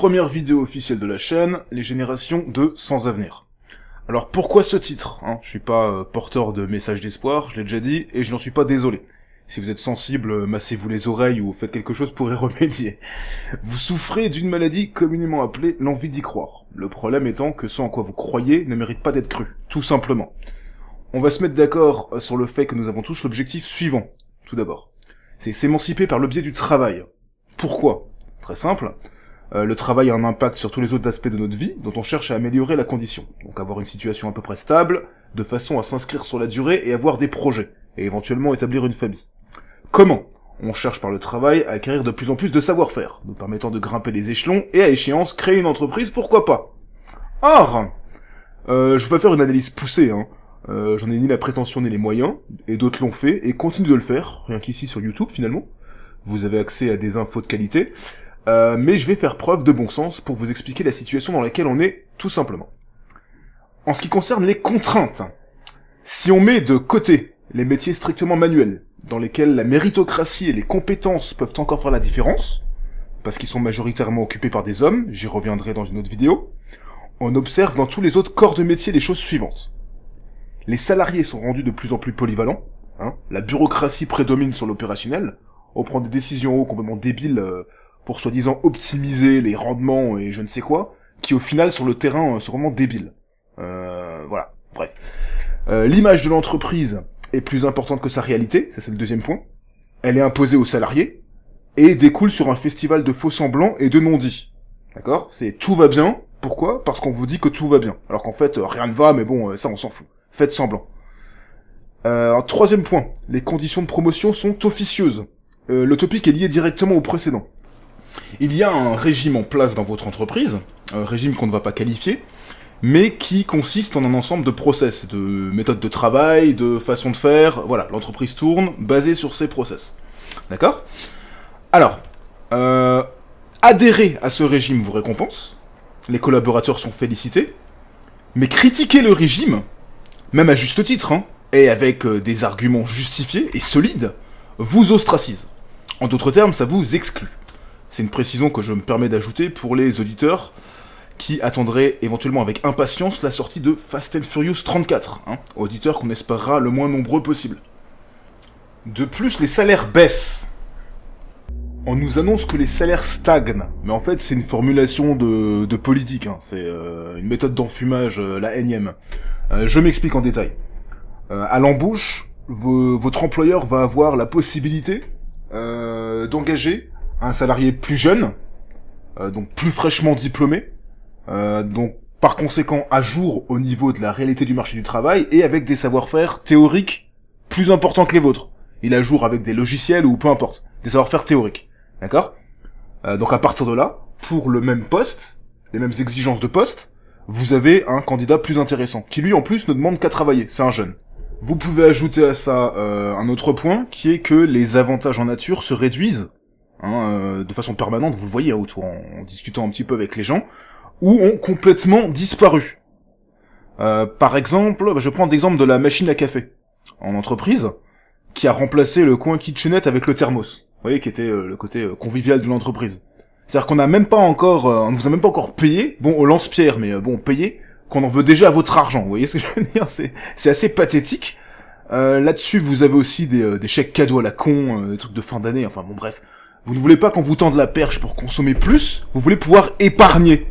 première vidéo officielle de la chaîne, les générations de sans avenir. Alors pourquoi ce titre Je suis pas porteur de messages d'espoir, je l'ai déjà dit, et je n'en suis pas désolé. Si vous êtes sensible, massez-vous les oreilles ou faites quelque chose pour y remédier. Vous souffrez d'une maladie communément appelée l'envie d'y croire. Le problème étant que ce en quoi vous croyez ne mérite pas d'être cru, tout simplement. On va se mettre d'accord sur le fait que nous avons tous l'objectif suivant, tout d'abord. C'est s'émanciper par le biais du travail. Pourquoi ? Très simple. Le travail a un impact sur tous les autres aspects de notre vie, dont on cherche à améliorer la condition. Donc avoir une situation à peu près stable, de façon à s'inscrire sur la durée et avoir des projets, et éventuellement établir une famille. Comment ? On cherche par le travail à acquérir de plus en plus de savoir-faire, nous permettant de grimper les échelons et à échéance créer une entreprise, pourquoi pas ? Or, je vais pas faire une analyse poussée, j'en ai ni la prétention ni les moyens, et d'autres l'ont fait et continuent de le faire, rien qu'ici sur YouTube finalement. Vous avez accès à des infos de qualité, mais je vais faire preuve de bon sens pour vous expliquer la situation dans laquelle on est, tout simplement. En ce qui concerne les contraintes, si on met de côté les métiers strictement manuels, dans lesquels la méritocratie et les compétences peuvent encore faire la différence, parce qu'ils sont majoritairement occupés par des hommes, j'y reviendrai dans une autre vidéo, on observe dans tous les autres corps de métier les choses suivantes. Les salariés sont rendus de plus en plus polyvalents, la bureaucratie prédomine sur l'opérationnel, on prend des décisions complètement débiles pour soi-disant optimiser les rendements et je ne sais quoi, qui au final sur le terrain sont vraiment débiles. Voilà, bref. L'image de l'entreprise est plus importante que sa réalité, ça c'est le deuxième point. Elle est imposée aux salariés, et découle sur un festival de faux-semblants et de non-dits. D'accord ? C'est tout va bien, pourquoi ? Parce qu'on vous dit que tout va bien. Alors qu'en fait, rien ne va, mais bon, ça on s'en fout. Faites semblant. Troisième point, les conditions de promotion sont officieuses. Le topic est lié directement au précédent. Il y a un régime en place dans votre entreprise, un régime qu'on ne va pas qualifier, mais qui consiste en un ensemble de process, de méthodes de travail, de façons de faire, voilà, l'entreprise tourne, basée sur ces process. D'accord ? Alors, adhérer à ce régime vous récompense, les collaborateurs sont félicités, mais critiquer le régime, même à juste titre, et avec des arguments justifiés et solides, vous ostracise. En d'autres termes, ça vous exclut. C'est une précision que je me permets d'ajouter pour les auditeurs qui attendraient éventuellement avec impatience la sortie de Fast and Furious 34, auditeurs qu'on espérera le moins nombreux possible. De plus, les salaires baissent. On nous annonce que les salaires stagnent, mais en fait c'est une formulation de politique, c'est une méthode d'enfumage, la énième. Je m'explique en détail. À l'embauche, votre employeur va avoir la possibilité d'engager un salarié plus jeune, donc plus fraîchement diplômé, donc par conséquent à jour au niveau de la réalité du marché du travail et avec des savoir-faire théoriques plus importants que les vôtres. Il est à jour avec des logiciels ou peu importe, des savoir-faire théoriques. D'accord ? Donc à partir de là, pour le même poste, les mêmes exigences de poste, vous avez un candidat plus intéressant, qui lui en plus ne demande qu'à travailler, c'est un jeune. Vous pouvez ajouter à ça un autre point, qui est que les avantages en nature se réduisent, de façon permanente, vous le voyez autour en discutant un petit peu avec les gens, ou ont complètement disparu. Par exemple, je prends l'exemple de la machine à café, en entreprise, qui a remplacé le coin kitchenette avec le thermos. Vous voyez, qui était le côté convivial de l'entreprise. C'est-à-dire qu'on n'a même pas encore, on ne vous a même pas encore payé, bon, au lance-pierre, mais bon, payé, qu'on en veut déjà à votre argent. Vous voyez ce que je veux dire ? C'est assez pathétique. Là-dessus, vous avez aussi des chèques cadeaux à la con, des trucs de fin d'année, enfin bon, bref. Vous ne voulez pas qu'on vous tende la perche pour consommer plus, vous voulez pouvoir épargner.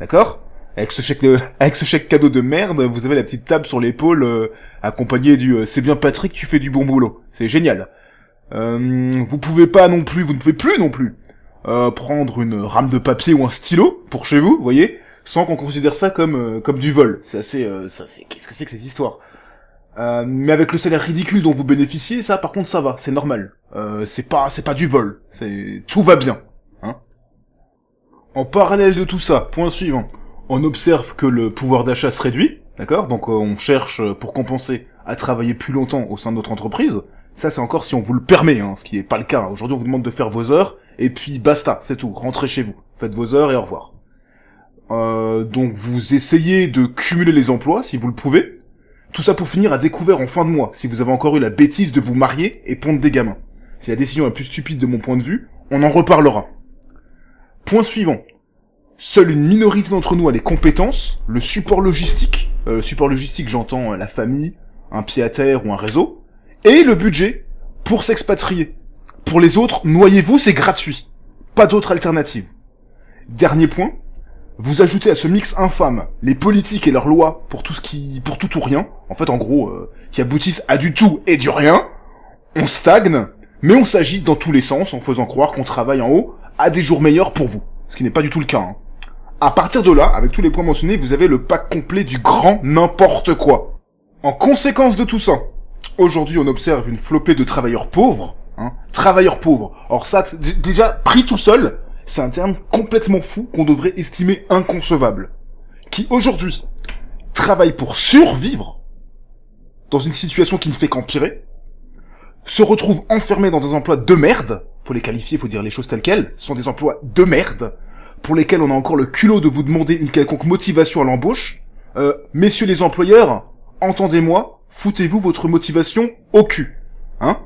D'accord ? Avec ce chèque cadeau de merde, vous avez la petite table sur l'épaule, accompagnée du c'est bien Patrick, tu fais du bon boulot. C'est génial. Vous ne pouvez plus non plus prendre une rame de papier ou un stylo pour chez vous, vous voyez, sans qu'on considère ça comme du vol. C'est assez qu'est-ce que c'est que cette histoire ? Mais avec le salaire ridicule dont vous bénéficiez, ça par contre ça va, c'est normal. C'est pas du vol, tout va bien, En parallèle de tout ça, point suivant, on observe que le pouvoir d'achat se réduit, d'accord ? Donc on cherche pour compenser à travailler plus longtemps au sein de notre entreprise. Ça c'est encore si on vous le permet, ce qui est pas le cas. Aujourd'hui on vous demande de faire vos heures et puis basta, c'est tout, rentrez chez vous, faites vos heures et au revoir. Donc vous essayez de cumuler les emplois si vous le pouvez. Tout ça pour finir à découvert en fin de mois, si vous avez encore eu la bêtise de vous marier et pondre des gamins. C'est la décision la plus stupide de mon point de vue, on en reparlera. Point suivant. Seule une minorité d'entre nous a les compétences, le support logistique, j'entends la famille, un pied à terre ou un réseau, et le budget pour s'expatrier. Pour les autres, noyez-vous, c'est gratuit. Pas d'autre alternative. Dernier point, vous ajoutez à ce mix infâme les politiques et leurs lois pour tout ou rien, en fait en gros, qui aboutissent à du tout et du rien, on stagne, mais on s'agite dans tous les sens en faisant croire qu'on travaille en haut à des jours meilleurs pour vous. Ce qui n'est pas du tout le cas. Hein. À partir de là, avec tous les points mentionnés, vous avez le pack complet du grand n'importe quoi. En conséquence de tout ça, aujourd'hui on observe une flopée de travailleurs pauvres. Hein, travailleurs pauvres. Or ça, déjà, pris tout seul, c'est un terme complètement fou qu'on devrait estimer inconcevable. Qui aujourd'hui travaillent pour survivre, dans une situation qui ne fait qu'empirer, se retrouvent enfermés dans des emplois de merde, faut les qualifier, faut dire les choses telles quelles, ce sont des emplois de merde, pour lesquels on a encore le culot de vous demander une quelconque motivation à l'embauche. Messieurs les employeurs, entendez-moi, foutez-vous votre motivation au cul. Hein ?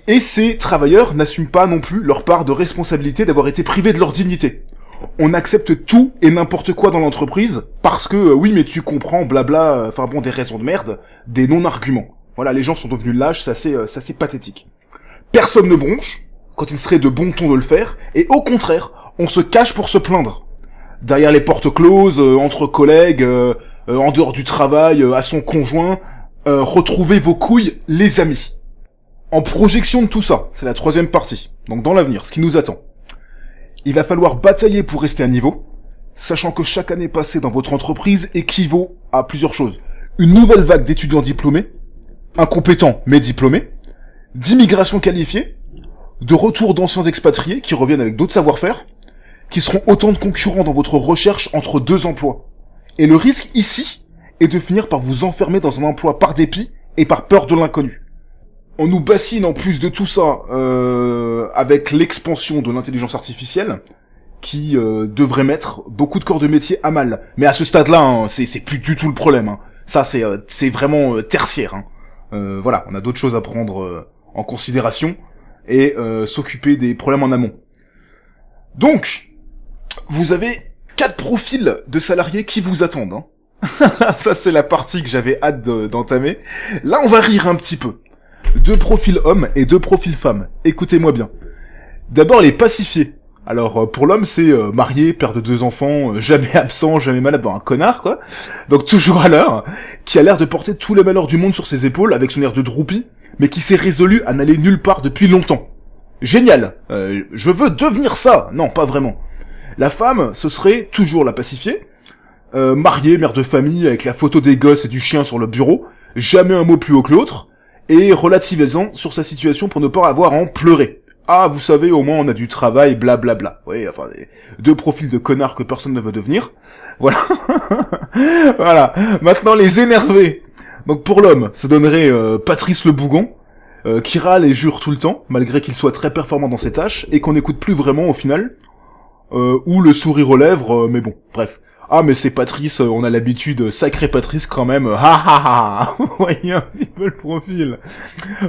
Et ces travailleurs n'assument pas non plus leur part de responsabilité d'avoir été privés de leur dignité. On accepte tout et n'importe quoi dans l'entreprise, parce que, oui mais tu comprends, blabla, des raisons de merde, des non-arguments. Voilà, les gens sont devenus lâches, c'est assez pathétique. Personne ne bronche, quand il serait de bon ton de le faire, et au contraire, on se cache pour se plaindre. Derrière les portes closes, entre collègues, en dehors du travail, à son conjoint, retrouvez vos couilles, les amis. En projection de tout ça, c'est la troisième partie, donc dans l'avenir, ce qui nous attend. Il va falloir batailler pour rester à niveau, sachant que chaque année passée dans votre entreprise équivaut à plusieurs choses. Une nouvelle vague d'étudiants diplômés, incompétents mais diplômés, d'immigration qualifiée, de retour d'anciens expatriés qui reviennent avec d'autres savoir-faire, qui seront autant de concurrents dans votre recherche entre deux emplois. Et le risque ici est de finir par vous enfermer dans un emploi par dépit et par peur de l'inconnu. On nous bassine en plus de tout ça avec l'expansion de l'intelligence artificielle qui devrait mettre beaucoup de corps de métier à mal. Mais à ce stade-là, hein, c'est plus du tout le problème. Hein. Ça, c'est vraiment tertiaire. Hein. Voilà, on a d'autres choses à prendre en considération et s'occuper des problèmes en amont. Donc, vous avez 4 profils de salariés qui vous attendent. Hein. Ça, c'est la partie que j'avais hâte d'entamer. Là, on va rire un petit peu. 2 profils hommes et 2 profils femmes. Écoutez-moi bien. D'abord, les pacifiés. Alors, pour l'homme, c'est marié, père de 2 enfants, jamais absent, jamais malade, un connard, quoi. Donc, toujours à l'heure, qui a l'air de porter tous les malheurs du monde sur ses épaules, avec son air de droupie, mais qui s'est résolu à n'aller nulle part depuis longtemps. Génial. Je veux devenir ça. Non, pas vraiment. La femme, ce serait toujours la pacifiée, mariée, mère de famille, avec la photo des gosses et du chien sur le bureau, jamais un mot plus haut que l'autre, et relativisant sur sa situation pour ne pas avoir à en pleurer. Ah, vous savez, au moins on a du travail, blablabla. Oui, 2 profils de connards que personne ne veut devenir. Voilà. Voilà. Maintenant, les énervés. Donc pour l'homme, ça donnerait Patrice le Bougon, qui râle et jure tout le temps, malgré qu'il soit très performant dans ses tâches, et qu'on n'écoute plus vraiment au final. Ou le sourire aux lèvres, mais bon, bref. Ah, mais c'est Patrice, on a l'habitude, sacré Patrice quand même, ha ha ha. Vous voyez un petit peu le profil.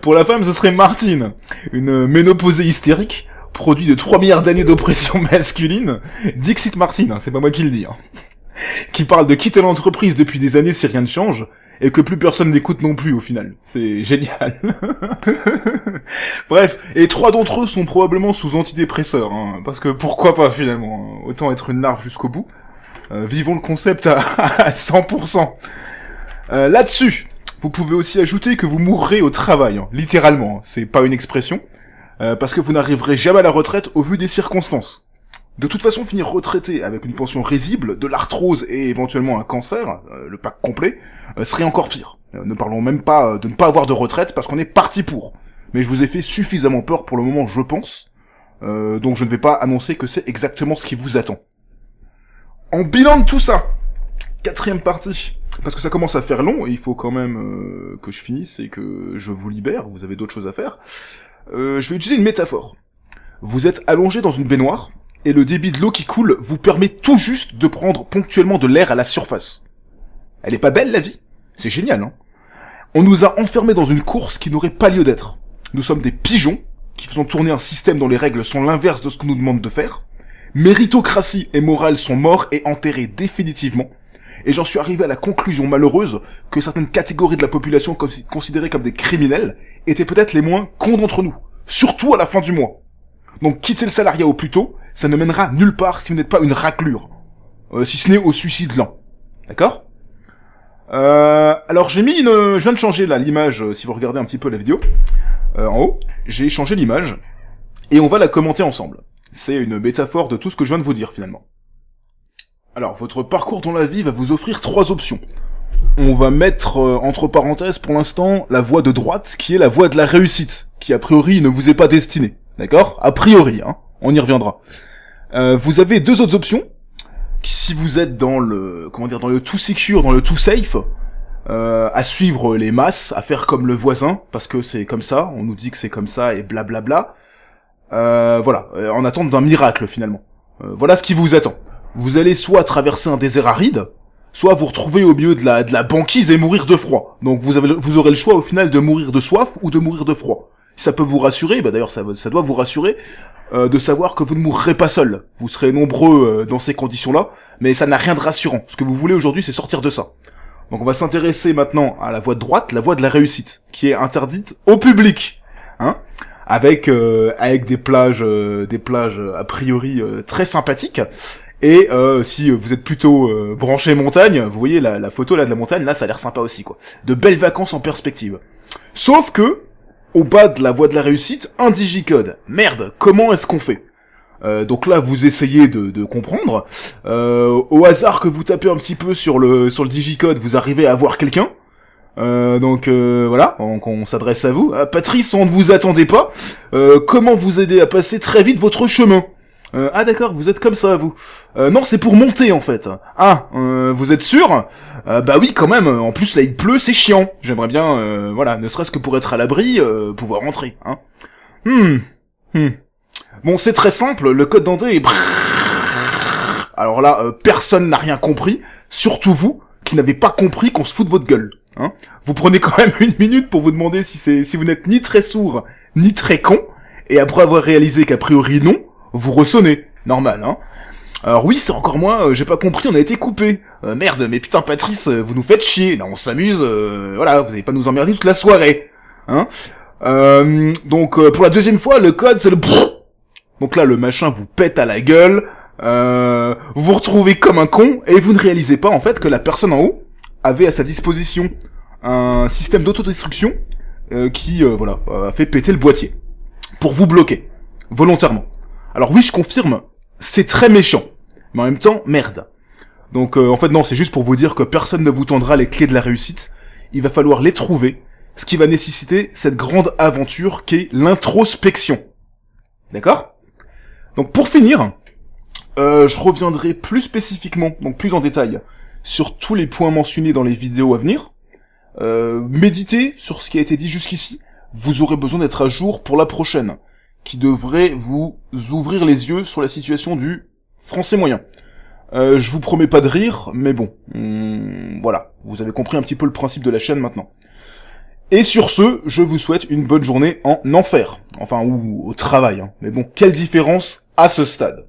Pour la femme, ce serait Martine, une ménopausée hystérique, produit de 3 milliards d'années d'oppression masculine. Dixit Martine, hein, c'est pas moi qui le dis, hein. Qui parle de quitter l'entreprise depuis des années si rien ne change, et que plus personne n'écoute non plus au final. C'est génial. Bref, et 3 d'entre eux sont probablement sous antidépresseurs, hein, parce que pourquoi pas finalement, hein. Autant être une larve jusqu'au bout. Vivons le concept à 100%. Là-dessus, vous pouvez aussi ajouter que vous mourrez au travail, hein, littéralement, hein, c'est pas une expression, parce que vous n'arriverez jamais à la retraite au vu des circonstances. De toute façon, finir retraité avec une pension risible, de l'arthrose et éventuellement un cancer, le pack complet, serait encore pire. Ne parlons même pas de ne pas avoir de retraite parce qu'on est parti pour. Mais je vous ai fait suffisamment peur pour le moment, je pense, donc je ne vais pas annoncer que c'est exactement ce qui vous attend. En bilan de tout ça, 4e partie, parce que ça commence à faire long, et il faut quand même que je finisse et que je vous libère, vous avez d'autres choses à faire, je vais utiliser une métaphore. Vous êtes allongé dans une baignoire, et le débit de l'eau qui coule vous permet tout juste de prendre ponctuellement de l'air à la surface. Elle est pas belle la vie? C'est génial, hein? On nous a enfermés dans une course qui n'aurait pas lieu d'être. Nous sommes des pigeons, qui faisons tourner un système dont les règles sont l'inverse de ce qu'on nous demande de faire, Méritocratie et morale sont morts et enterrés définitivement. Et j'en suis arrivé à la conclusion malheureuse que certaines catégories de la population considérées comme des criminels étaient peut-être les moins cons d'entre nous. Surtout à la fin du mois. Donc quittez le salariat au plus tôt, ça ne mènera nulle part si vous n'êtes pas une raclure. Si ce n'est au suicide lent. D'accord ? Alors j'ai mis je viens de changer là l'image, si vous regardez un petit peu la vidéo. En haut, j'ai changé l'image. Et on va la commenter ensemble. C'est une métaphore de tout ce que je viens de vous dire finalement. Alors, votre parcours dans la vie va vous offrir 3 options. On va mettre entre parenthèses pour l'instant la voie de droite, qui est la voie de la réussite, qui a priori ne vous est pas destinée. D'accord ? A priori, hein. On y reviendra. Vous avez 2 autres options, qui si vous êtes dans le, dans le tout secure, dans le tout safe, à suivre les masses, à faire comme le voisin, parce que c'est comme ça, on nous dit que c'est comme ça, et blablabla. Voilà, en attente d'un miracle finalement. Voilà ce qui vous attend. Vous allez soit traverser un désert aride, soit vous retrouver au milieu de la banquise et mourir de froid. Donc vous aurez le choix au final de mourir de soif ou de mourir de froid. Ça peut vous rassurer, d'ailleurs ça doit vous rassurer, de savoir que vous ne mourrez pas seul. Vous serez nombreux dans ces conditions-là, mais ça n'a rien de rassurant. Ce que vous voulez aujourd'hui, c'est sortir de ça. Donc on va s'intéresser maintenant à la voie de droite, la voie de la réussite, qui est interdite au public, hein, avec des plages a priori très sympathiques. Et si vous êtes plutôt branché montagne, vous voyez la photo là de la montagne, là ça a l'air sympa aussi quoi. De belles vacances en perspective. Sauf que au bas de la voie de la réussite, un digicode. Merde, comment est-ce qu'on fait ? Donc là vous essayez de comprendre. Au hasard que vous tapez un petit peu sur le digicode, vous arrivez à voir quelqu'un. Voilà, donc on s'adresse à vous. Patrice, on ne vous attendait pas. Comment vous aider à passer très vite votre chemin ? Ah d'accord, vous êtes comme ça, vous. Non, c'est pour monter, en fait. Ah, vous êtes sûr ? Bah oui, quand même. En plus, là, il pleut, c'est chiant. J'aimerais bien, voilà, ne serait-ce que pour être à l'abri, pouvoir rentrer, hein. Bon, c'est très simple, le code d'entrée est... Alors là, personne n'a rien compris, surtout vous, qui n'avez pas compris qu'on se fout de votre gueule, hein. Vous prenez quand même 1 minute pour vous demander si vous n'êtes ni très sourd, ni très con, et après avoir réalisé qu'a priori non, vous ressonnez. Normal, hein. Alors oui, c'est encore moi, j'ai pas compris, on a été coupé. Merde, mais putain Patrice, vous nous faites chier. Non, on s'amuse, voilà, vous allez pas nous emmerder toute la soirée. Hein. Donc pour la 2e fois, le code c'est le... Donc là, le machin vous pète à la gueule, vous vous retrouvez comme un con, et vous ne réalisez pas en fait que la personne en haut avait à sa disposition un système d'autodestruction qui, voilà, a fait péter le boîtier. Pour vous bloquer. Volontairement. Alors oui, je confirme, c'est très méchant. Mais en même temps, merde. Donc en fait non, c'est juste pour vous dire que personne ne vous tendra les clés de la réussite. Il va falloir les trouver, ce qui va nécessiter cette grande aventure qu'est l'introspection. D'accord ? Donc pour finir, je reviendrai plus spécifiquement, donc plus en détail, sur tous les points mentionnés dans les vidéos à venir. Méditez sur ce qui a été dit jusqu'ici. Vous aurez besoin d'être à jour pour la prochaine, qui devrait vous ouvrir les yeux sur la situation du français moyen. Je vous promets pas de rire, mais bon, voilà, vous avez compris un petit peu le principe de la chaîne maintenant. Et sur ce, je vous souhaite une bonne journée en enfer, enfin, ou au travail, hein. Mais bon, quelle différence à ce stade ?